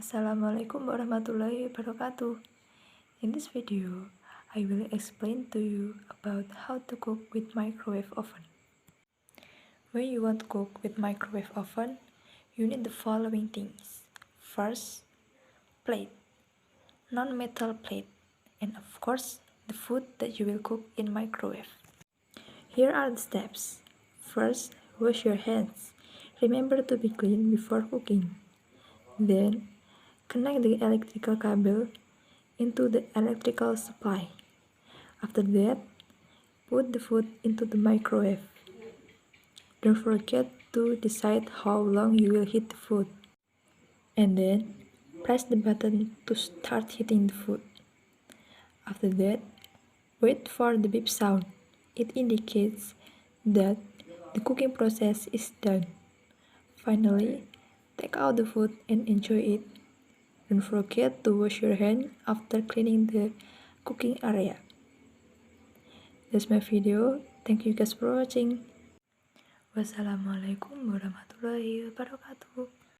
Assalamualaikum warahmatullahi wabarakatuh. In this video, I will explain to you about how to cook with microwave oven. When you want to cook with microwave oven, you need the following things. First, plate, non-metal plate, and of course, the food that you will cook in microwave. Here are the steps. First, wash your hands. Remember to be clean before cooking. Then, connect the electrical cable into the electrical supply. After that, put the food into the microwave. Don't forget to decide how long you will heat the food. And then, press the button to start heating the food. After that, wait for the beep sound. It indicates that the cooking process is done. Finally, take out the food and enjoy it. Don't forget to wash your hands after cleaning the cooking area. That's my video. Thank you guys for watching. Wassalamualaikum warahmatullahi wabarakatuh.